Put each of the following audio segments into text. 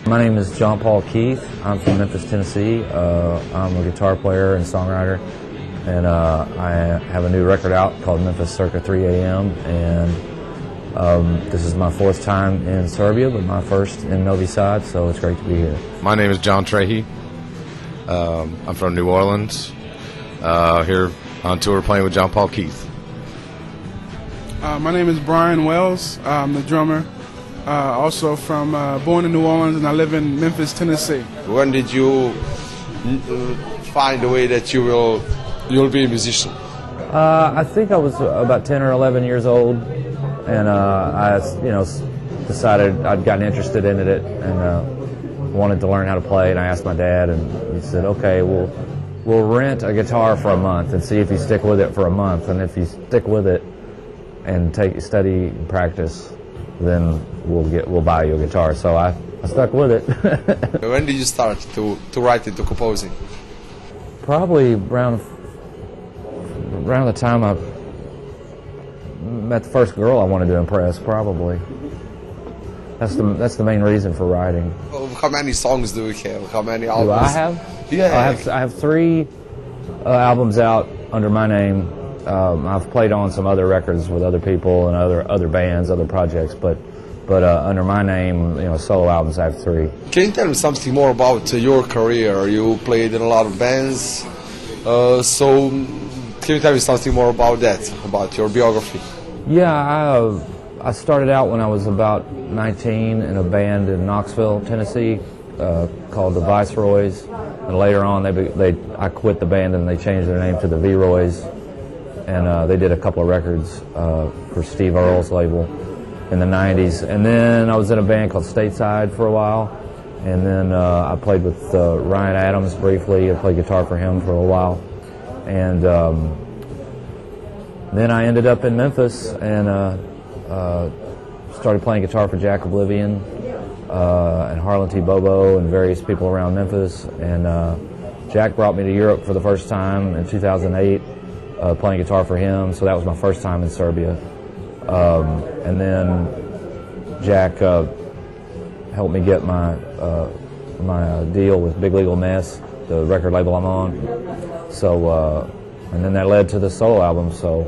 My name is John Paul Keith. I'm from Memphis, Tennessee. I'm a guitar player and songwriter, and I have a new record out called Memphis Circa 3 a.m. and this is my fourth time in Serbia, but my first in Novi Sad, so it's great to be here. My name is John Trahey. I'm from New Orleans. Here on tour playing with John Paul Keith. My name is Brian Wells. I'm the drummer. Also from born in New Orleans, and I live in Memphis, Tennessee. When did you find a way that you'll be a musician? I think I was about 10 or 11 years old, and I decided I'd gotten interested in it and wanted to learn how to play. And I asked my dad, and he said, "Okay, we'll rent a guitar for a month and see if you stick with it for a month. And if you stick with it and study and practice, then we'll buy you a guitar." So I stuck with it. When did you start to write and to composing? Probably around the time I met the first girl I wanted to impress. Probably that's the main reason for writing. How many songs do you have? How many albums? Do I have? Yeah, I have 3 albums out under my name. I've played on some other records with other people and other bands, other projects, but under my name, solo albums, I have 3. Can you tell me something more about your career? You played in a lot of bands, so can you tell me something more about that, about your biography? Yeah, I started out when I was about 19 in a band in Knoxville, Tennessee, called the Viceroys, and later on I quit the band and they changed their name to the V-Roys. And they did a couple of records for Steve Earle's label in the 90s. And then I was in a band called Stateside for a while. And then I played with Ryan Adams briefly. I played guitar for him for a while. And then I ended up in Memphis and started playing guitar for Jack Oblivion and Harlan T. Bobo and various people around Memphis. And Jack brought me to Europe for the first time in 2008. Playing guitar for him, so that was my first time in Serbia. And then Jack helped me get my deal with Big Legal Mess, the record label I'm on. So, and then that led to the solo album. So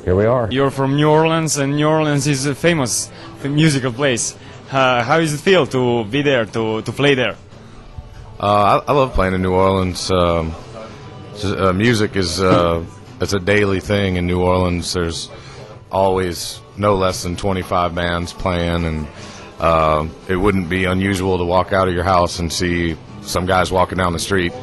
here we are. You're from New Orleans, and New Orleans is a famous musical place. How does it feel to be there, to play there? I love playing in New Orleans. Music is it's a daily thing in New Orleans. There's always no less than 25 bands playing, and it wouldn't be unusual to walk out of your house and see some guys walking down the street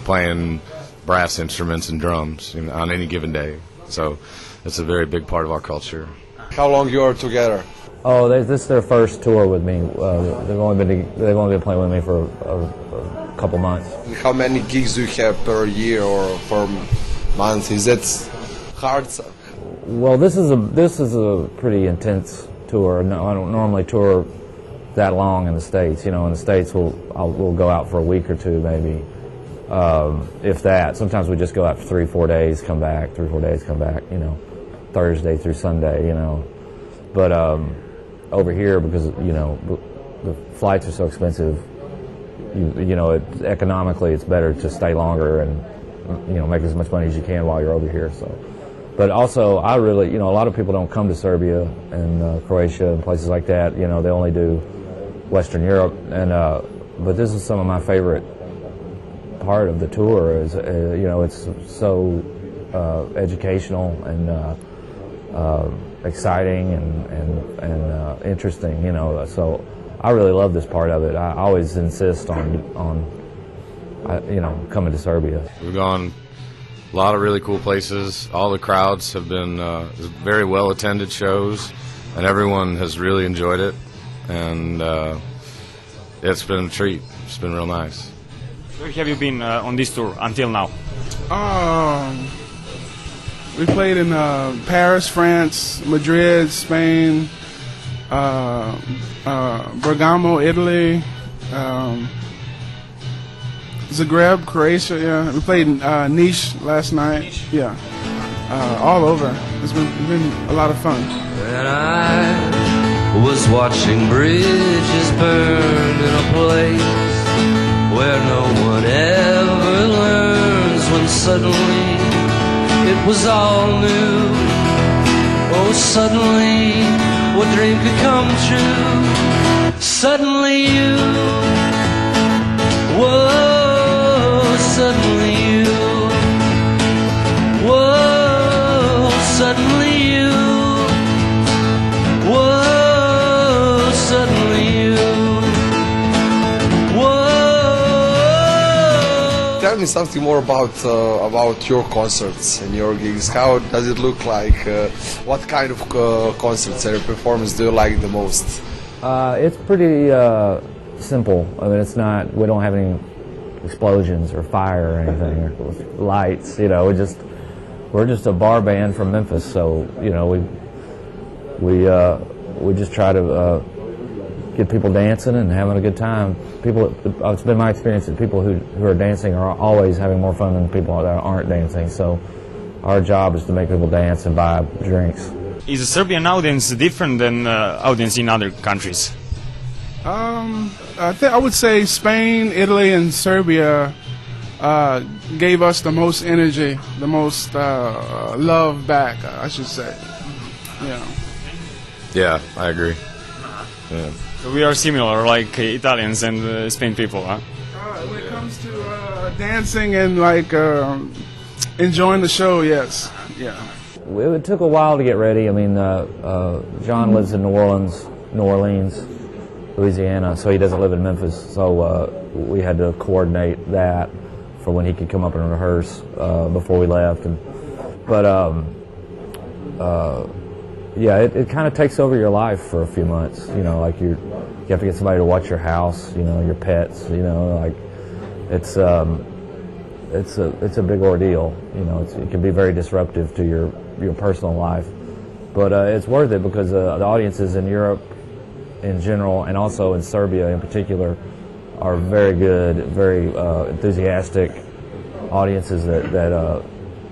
playing brass instruments and drums on any given day. So it's a very big part of our culture. How long you are together? Oh, this is their first tour with me. They've only been playing with me for a couple months. How many gigs do you have per year or per month? Is that hard? Well, this is a pretty intense tour. No, I don't normally tour that long in the States. In the States we'll go out for a week or 2 maybe, if that. Sometimes we just go out for 3-4 days, come back. 3-4 days, come back. Thursday through Sunday. But over here, because the flights are so expensive, economically it's better to stay longer and make as much money as you can while you're over here. So, but also I really, a lot of people don't come to Serbia and Croatia and places like that. They only do Western Europe, and but this is some of my favorite part of the tour. Is it's so educational and exciting and interesting. So I really love this part of it. I always insist on coming to Serbia. We've gone a lot of really cool places. All the crowds have been very well attended shows, and everyone has really enjoyed it. And it's been a treat. It's been real nice. Where have you been on this tour until now? We played in Paris, France, Madrid, Spain, Bergamo, Italy, Zagreb, Croatia. Yeah, we played in Nice last night. Yeah, all over. It's been a lot of fun. And I was watching bridges burn in a place where no one ever learns, when suddenly it was all new. Oh, suddenly what dream could come true? Suddenly you, whoa, suddenly you, whoa, suddenly you, whoa, suddenly you, whoa. Tell me something more about your concerts and your gigs. How does it look like? What kind of concerts and performance do you like the most? It's pretty simple. I mean, it's not. We don't have any explosions or fire or anything, or lights. You know, we're just a bar band from Memphis. So you know, we just try to get people dancing and having a good time. People, it's been my experience that people who are dancing are always having more fun than people that aren't dancing. So our job is to make people dance and buy drinks. Is the Serbian audience different than audience in other countries? I would say Spain, Italy, and Serbia gave us the most energy, the most love back, I should say. Yeah. Yeah, I agree. Yeah. So we are similar, like Italians and Spain people, huh? When it comes to dancing and like enjoying the show, yes, yeah. It took a while to get ready. I mean, John lives in New Orleans, Louisiana, so he doesn't live in Memphis. So we had to coordinate that for when he could come up and rehearse before we left. Yeah, it kind of takes over your life for a few months. You know, like you have to get somebody to watch your house. You know, your pets. You know, like it's a big ordeal. You know, it can be very disruptive to your personal life, but it's worth it because the audiences in Europe in general and also in Serbia in particular are very good, very enthusiastic audiences that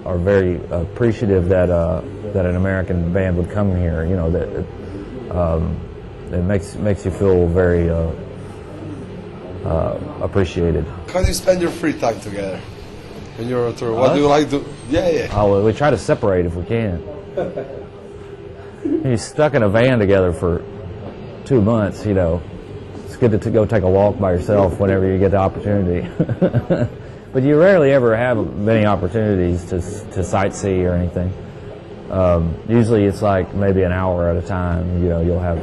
are very appreciative that an American band would come here. You know, that it makes you feel very appreciated. How do you spend your free time together when you're on tour? What do you like to? Yeah. Oh, well, we try to separate if we can. You're stuck in a van together for 2 months. You know, it's good to go take a walk by yourself whenever you get the opportunity. But you rarely ever have many opportunities to sightsee or anything. Usually it's like maybe an hour at a time. You know, you'll have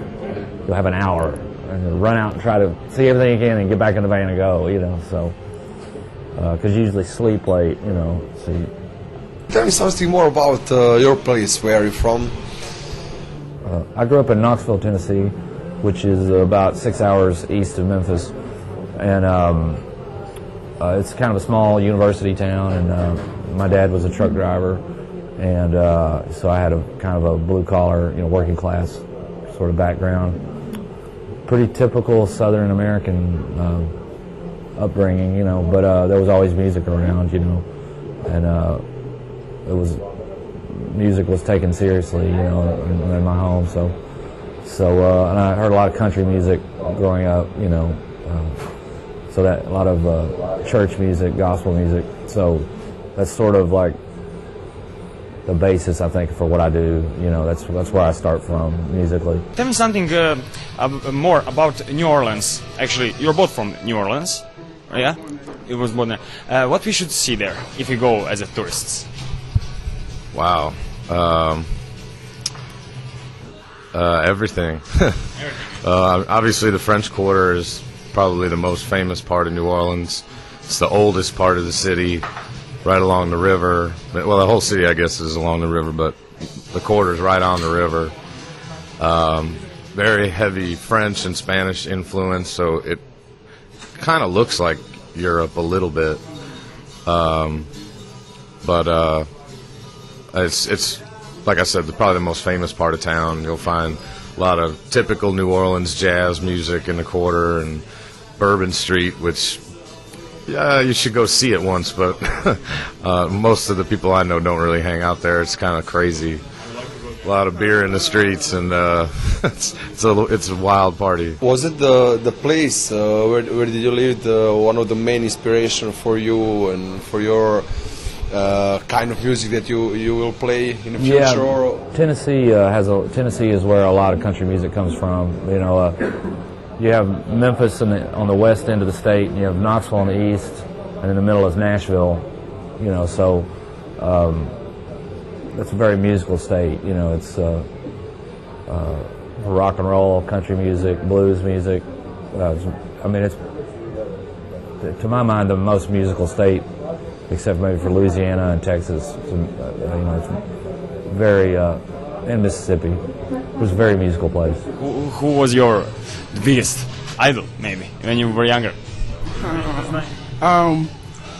an hour and you'll run out and try to see everything you can and get back in the van and go. You know, so because you usually sleep late. You know, so. Tell me something more about your place. Where are you from? I grew up in Knoxville, Tennessee, which is about 6 hours east of Memphis, and it's kind of a small university town. And my dad was a truck driver, and so I had a kind of a blue collar, you know, working class sort of background. Pretty typical Southern American upbringing, you know. But there was always music around, you know, and music was taken seriously, you know, in my home. So and I heard a lot of country music growing up, you know. So that a lot of church music, gospel music. So that's sort of like the basis, I think, for what I do. You know, that's where I start from musically. Tell me something more about New Orleans. Actually, you're both from New Orleans, yeah? It was born there. What we should see there if you go as a tourists? Wow. Everything. Obviously, the French Quarter is probably the most famous part of New Orleans. It's the oldest part of the city, right along the river. Well, the whole city, I guess, is along the river, but the quarter's right on the river. Very heavy French and Spanish influence, so it kind of looks like Europe a little bit. But it's like I said, probably the most famous part of town. You'll find a lot of typical New Orleans jazz music in the quarter, and Bourbon Street, which you should go see it once, but most of the people I know don't really hang out there. It's kind of crazy. of beer in the streets, and it's a wild party. Was it the place where did you live one of the main inspiration for you and for your kind of music that you will play in the future? Yeah, Or? Tennessee is where a lot of country music comes from. You know, you have Memphis on the west end of the state, and you have Knoxville on the east, and in the middle is Nashville. You know, so it's a very musical state. You know, it's rock and roll, country music, blues music. I mean, it's to my mind the most musical state, except maybe for Louisiana and Texas. You know, it's very and Mississippi. It was a very musical place. Who was your biggest idol, maybe, when you were younger?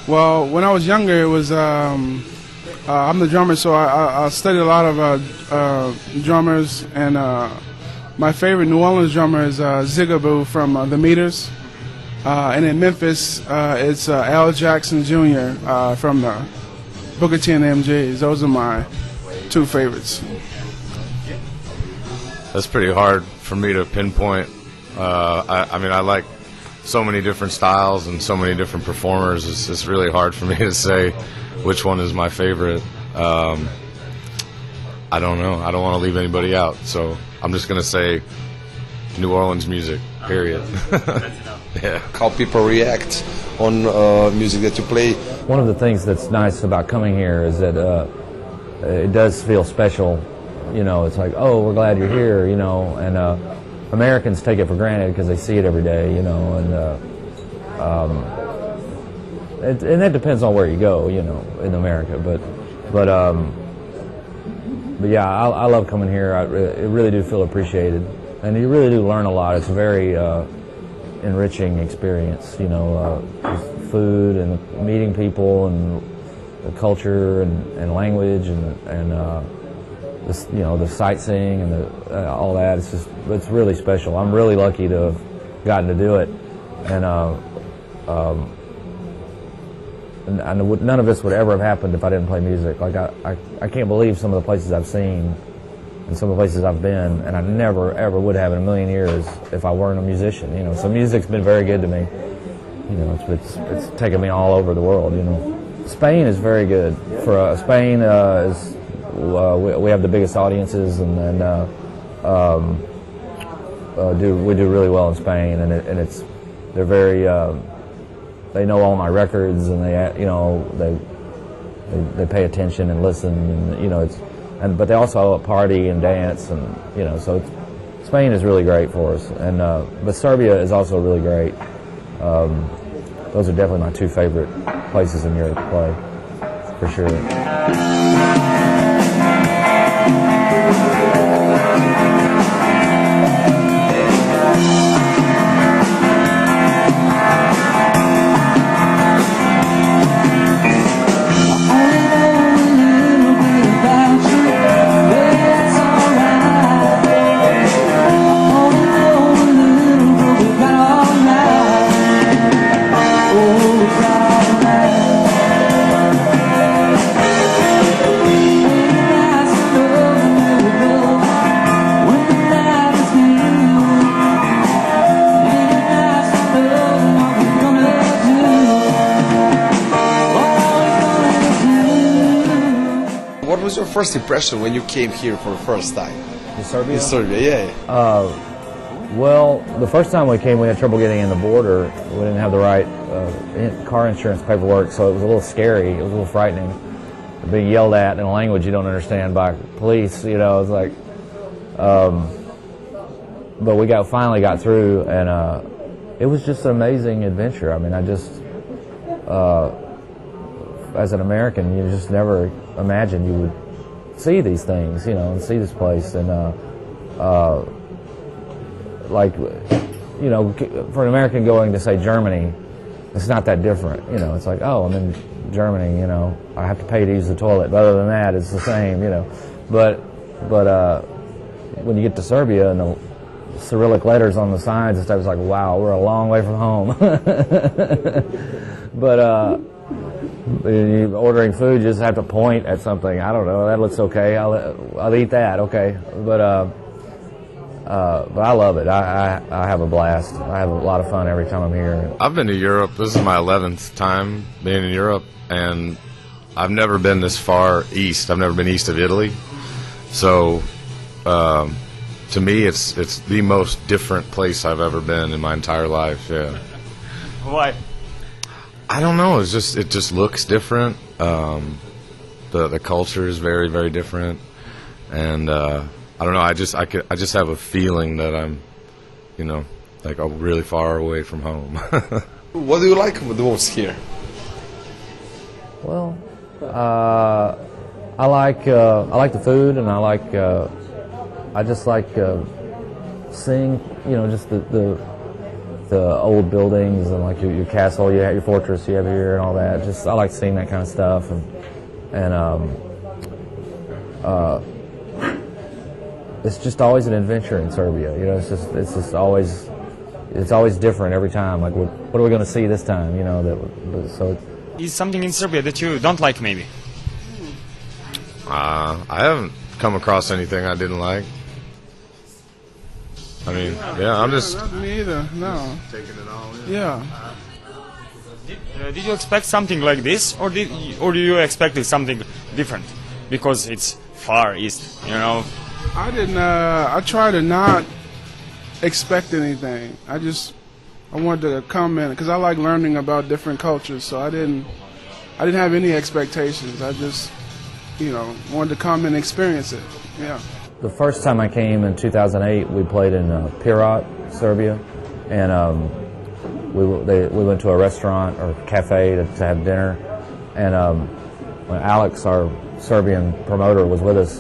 Well, when I was younger, it was I'm the drummer, so I studied a lot of drummers, and my favorite New Orleans drummer is Zigaboo from The Meters, and in Memphis, it's Al Jackson Jr. From the Booker T and the MJs. Those are my two favorites. That's pretty hard for me to pinpoint. I mean, I like so many different styles and so many different performers. It's really hard for me to say which one is my favorite. I don't know. I don't want to leave anybody out, so I'm just going to say New Orleans music, period. Yeah. How people react on music that you play. One of the things that's nice about coming here is that it does feel special. You know, it's like, oh, we're glad you're here, you know, and Americans take it for granted because they see it every day, you know, and that depends on where you go, you know, in America, but yeah, I love coming here. I really do feel appreciated, and you really do learn a lot. It's a very enriching experience, you know, food and meeting people and the culture and language and you know, the sightseeing and all that. It's really special. I'm really lucky to have gotten to do it, and none of this would ever have happened if I didn't play music. Like I can't believe some of the places I've seen and some of the places I've been, and I never ever would have in a million years if I weren't a musician. You know, so music's been very good to me. You know, it's taken me all over the world. You know, Spain is very good. For Spain is. We have the biggest audiences, and we do really well in Spain, and they're very they know all my records, and they pay attention and listen, and you know but they also party and dance, and you know, so Spain is really great for us, and but Serbia is also really great. Those are definitely my two favorite places in Europe to play, for sure. What was your first impression when you came here for the first time? In Serbia? In Serbia, yeah. Well, the first time we came, we had trouble getting in the border. We didn't have the right car insurance paperwork, so it was a little scary. It was a little frightening. Being yelled at in a language you don't understand by police, you know. It's like, but we finally got through, and it was just an amazing adventure. I mean, as an American, you just never imagined you would see these things, you know, and see this place, and like, you know, for an American going to say Germany, it's not that different, you know. It's like, oh, I'm in Germany, you know, I have to pay to use the toilet, but other than that, it's the same, you know. But when you get to Serbia and the Cyrillic letters on the signs and stuff, it's like, wow, we're a long way from home. Ordering food, you just have to point at something. I don't know. That looks okay. I'll eat that. Okay, but I love it. I have a blast. I have a lot of fun every time I'm here. I've been to Europe. This is my 11th time being in Europe, and I've never been this far east. I've never been east of Italy. So, to me, it's the most different place I've ever been in my entire life. Yeah. Why? I don't know. It just looks different. The culture is very, very different, and I don't know. I just have a feeling that I'm, like really far away from home. What do you like the most here? Well, I like the food, and I just like seeing, just the old buildings and like your castle, you have your fortress you have here and all that. Just I like seeing that kind of stuff, and it's just always an adventure in Serbia. It's always different every time. Like what are we going to see this time? Is something in Serbia that you don't like, maybe? I haven't come across anything I didn't like. I mean, yeah, I'm just Not me either. No. taking it all in. Yeah. Did you expect something like this, or do you expected something different? Because it's far east, I didn't. I try to not expect anything. I wanted to come in because I like learning about different cultures. So I didn't have any expectations. I just, wanted to come and experience it. Yeah. The first time I came in 2008, we played in Pirot, Serbia, and we went to a restaurant or cafe to have dinner, and when Alex, our Serbian promoter, was with us,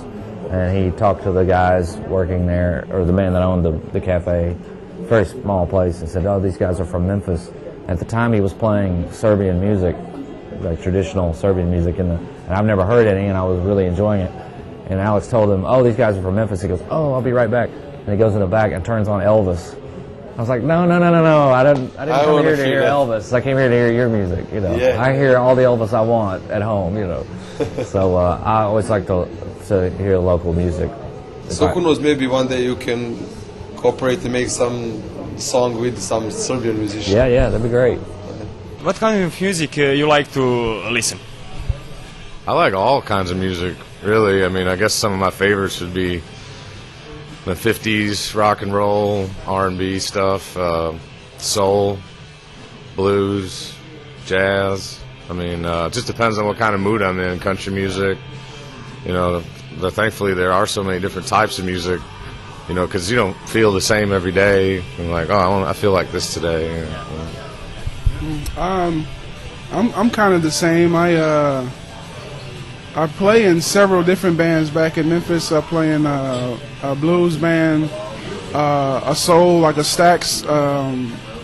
and he talked to the guys working there, or the man that owned the cafe, very small place, and said, "Oh, these guys are from Memphis." At the time, he was playing Serbian music, like traditional Serbian music, and I've never heard any, and I was really enjoying it. And Alex told him, "Oh, these guys are from Memphis." He goes, "Oh, I'll be right back." And he goes in the back and turns on Elvis. I was like, "No! I didn't come here to hear Elvis. I came here to hear your music. Yeah. I hear all the Elvis I want at home. So I always like to hear local music. So who knows? Maybe one day you can cooperate and make some song with some Serbian musician. Yeah, that'd be great. What kind of music you like to listen? I like all kinds of music, really. I mean, I guess some of my favorites would be the 50s rock and roll, R&B stuff, soul, blues, jazz. I mean, it just depends on what kind of mood I'm in. Country music, thankfully there are so many different types of music, because you don't feel the same every day. And like, I feel like this today. I'm kind of the same. I play in several different bands back in Memphis. I play in a blues band, a soul, like a Stax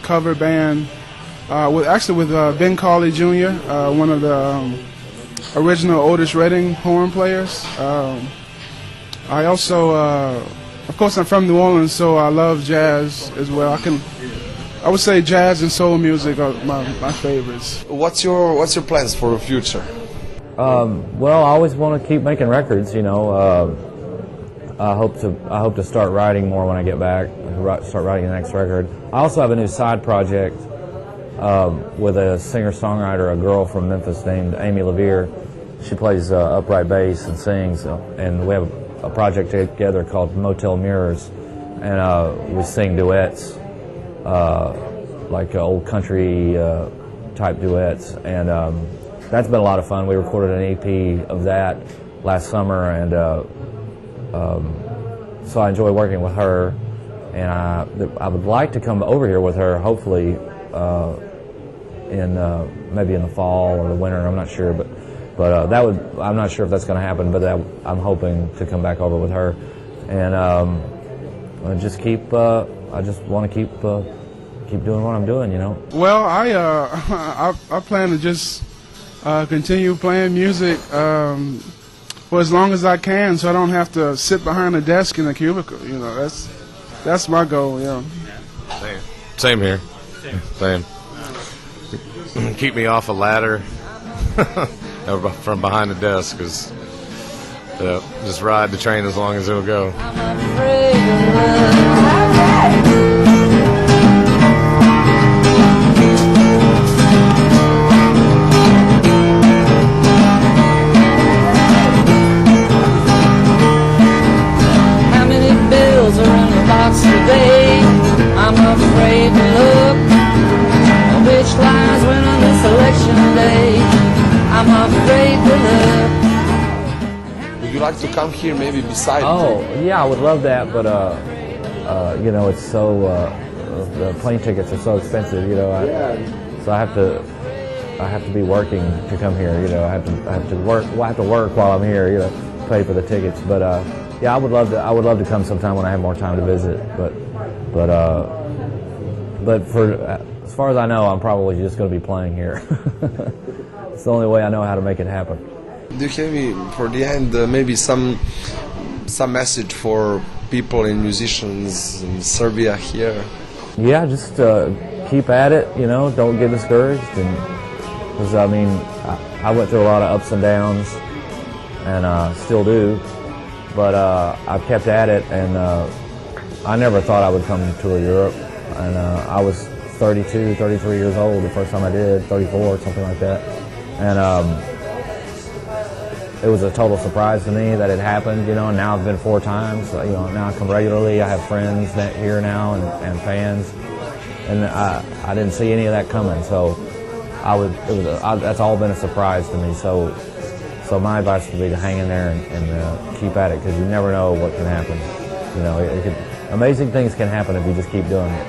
cover band, with Ben Carley Jr., one of the original Otis Redding horn players. I also, of course, I'm from New Orleans, so I love jazz as well. I would say jazz and soul music are my favorites. What's your plans for the future? Well, I always want to keep making records. I hope to start writing more when I get back. Start writing the next record. I also have a new side project with a singer-songwriter, a girl from Memphis named Amy Levere. She plays upright bass and sings, and we have a project together called Motel Mirrors, and we sing duets, like old country type duets, and that's been a lot of fun. We recorded an EP of that last summer, and so I enjoy working with her, and I would like to come over here with her, hopefully maybe in the fall or the winter. I'm not sure, but I'm not sure if that's going to happen, but I'm hoping to come back over with her, and I just want to keep doing what I'm doing, Well, I plan to just continue playing music for as long as I can, so I don't have to sit behind a desk in a cubicle. That's my goal. Yeah. Same here. Same. Keep me off a ladder. from behind the desk, because just ride the train as long as it'll go. I'm afraid of love. How many bills are in the box today? I'm afraid to look. Which lines went on this election day? I'm afraid to look. Would you like to come here, maybe beside? Oh, yeah, I would love that, but you know, it's so the plane tickets are so expensive. You know, so I have to be working to come here. You know, I have to work. Well, I have to work while I'm here. You know, pay for the tickets. But yeah, I would love to come sometime when I have more time to visit. But for as far as I know, I'm probably just going to be playing here. It's the only way I know how to make it happen. Do you have me for the end maybe some message for people and musicians in Serbia here? Yeah, just keep at it. You know, don't get discouraged, and because I mean, I went through a lot of ups and downs, and still do. But I've kept at it, and I never thought I would come to tour Europe. And I was 32, 33 years old the first time I did, 34, something like that. And it was a total surprise to me that it happened, you know, and now I've been 4 times. You know, now I come regularly. I have friends here now and fans. And I didn't see any of that coming, so that's all been a surprise to me. So my advice would be to hang in there and keep at it, because you never know what can happen. You know, amazing things can happen if you just keep doing it.